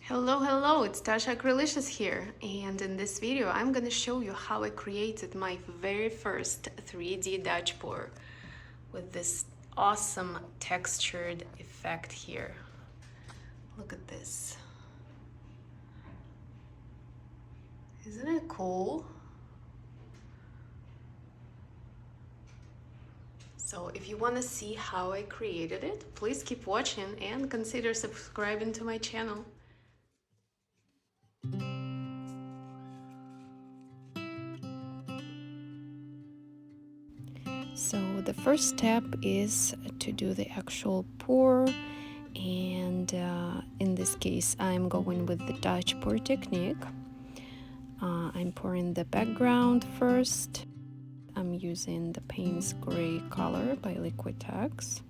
Hello, it's Tasha Acrylicious here, and in this video I'm gonna show you how I created my very first 3D Dutch pour with this awesome textured effect here. Look at this. Isn't it cool? So if you want to see how I created it, please keep watching and consider subscribing to my channel. So the first step is to do the actual pour, and in this case I'm going with the Dutch pour technique. I'm pouring the background first. I'm using the Payne's gray color by Liquitex.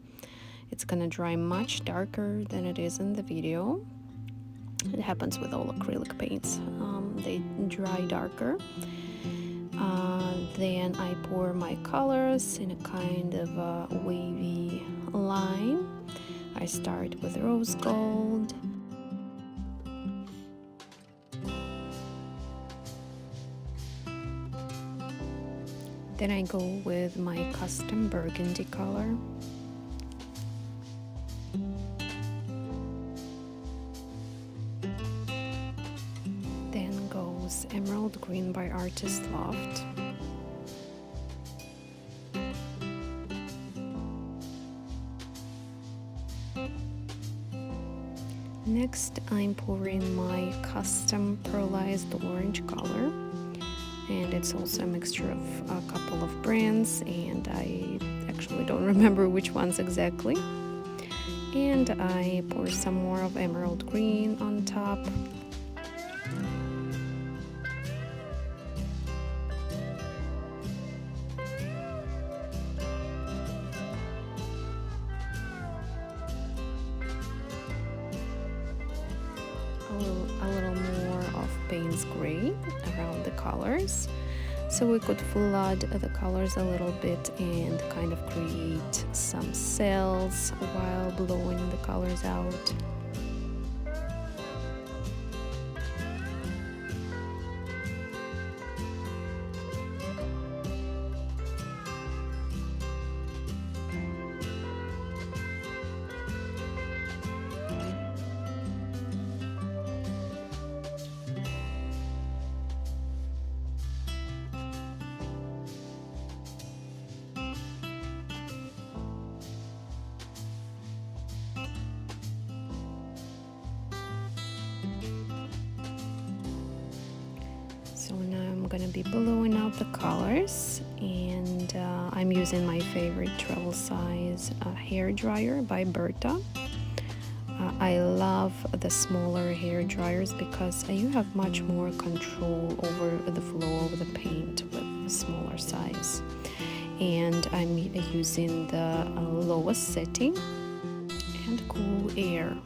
It's gonna dry much darker than it is in the video. It happens with all acrylic paints. They dry darker. Then I pour my colors in a kind of a wavy line. I start with rose gold. Then I go with my custom burgundy color. Then goes emerald green by artist Loft. Next, I'm pouring my custom pearlized orange color, and it's also a mixture of a couple of brands, and I actually don't remember which ones exactly. And I pour some more of emerald green on top. A little more of Payne's gray around the colors, so we could flood the colors a little bit and kind of create some cells while blowing the colors out. So now I'm gonna be blowing out the colors, and I'm using my favorite travel size hair dryer by Berta. I love the smaller hair dryers because you have much more control over the flow of the paint with the smaller size. And I'm using the lowest setting and cool air.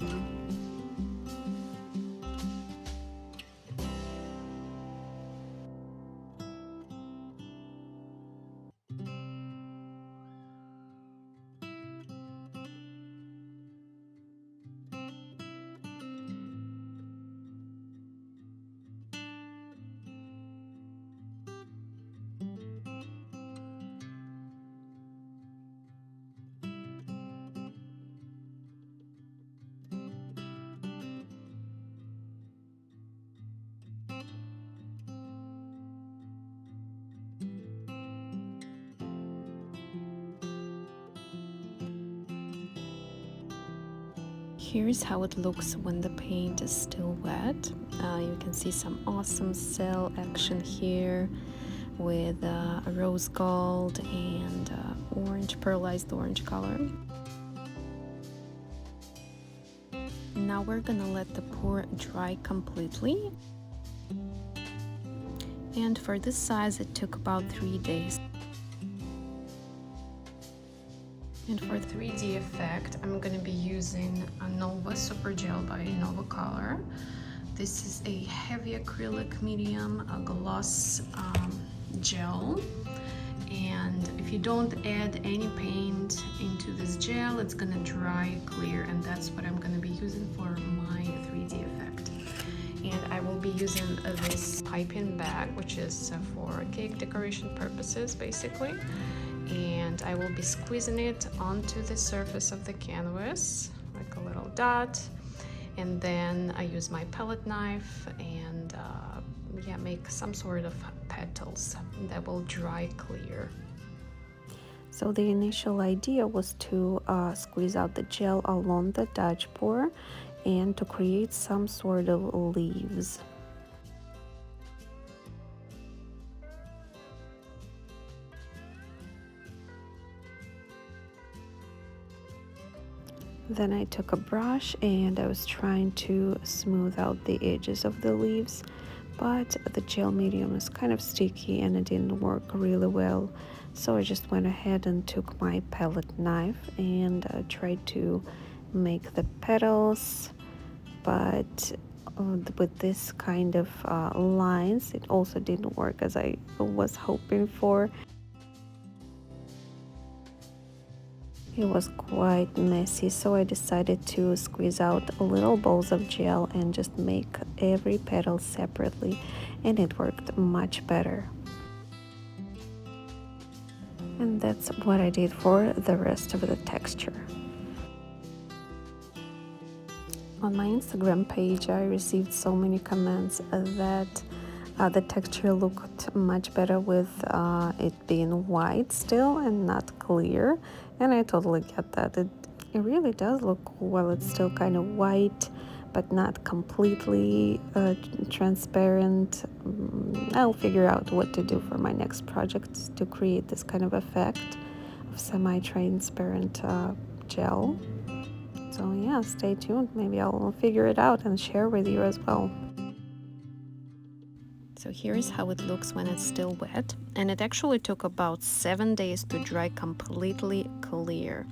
Here's how it looks when the paint is still wet. You can see some awesome cell action here with rose gold and orange, pearlized orange color. Now we're gonna let the pour dry completely. And for this size it took about 3 days. And for 3D effect, I'm going to be using a Nova Super Gel by Nova Color. This is a heavy acrylic medium, a gloss gel. And if you don't add any paint into this gel, it's going to dry clear, and that's what I'm going to be using for my 3D effect. be using this piping bag, which is for cake decoration purposes basically, and I will be squeezing it onto the surface of the canvas like a little dot, and then I use my palette knife and yeah, make some sort of petals that will dry clear. So the initial idea was to squeeze out the gel along the Dutch pour and to create some sort of leaves. Then I took a brush and I was trying to smooth out the edges of the leaves, but the gel medium is kind of sticky and it didn't work really well. So I just went ahead and took my palette knife and tried to make the petals, but with this kind of lines it also didn't work as I was hoping for. It was quite messy, so I decided to squeeze out little balls of gel and just make every petal separately, and it worked much better. And that's what I did for the rest of the texture. On my Instagram page, I received so many comments that the texture looked much better with it being white still and not clear, and I totally get that. It really does look cool while it's still kind of white but not completely transparent. I'll figure out what to do for my next project to create this kind of effect of semi-transparent gel. So yeah, stay tuned. Maybe I'll figure it out and share with you as well. So here's how it looks when it's still wet, and it actually took about 7 days to dry completely clear.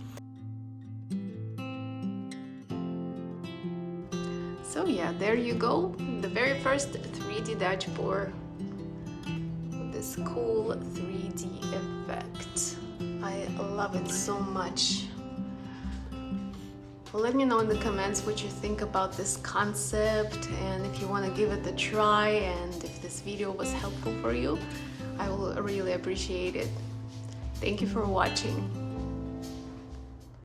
So yeah, there you go, the very first 3D Dutch pour with this cool 3D effect. I love it so much. Let me know in the comments what you think about this concept, and if you want to give it a try, and if this video was helpful for you, I will really appreciate it. Thank you for watching.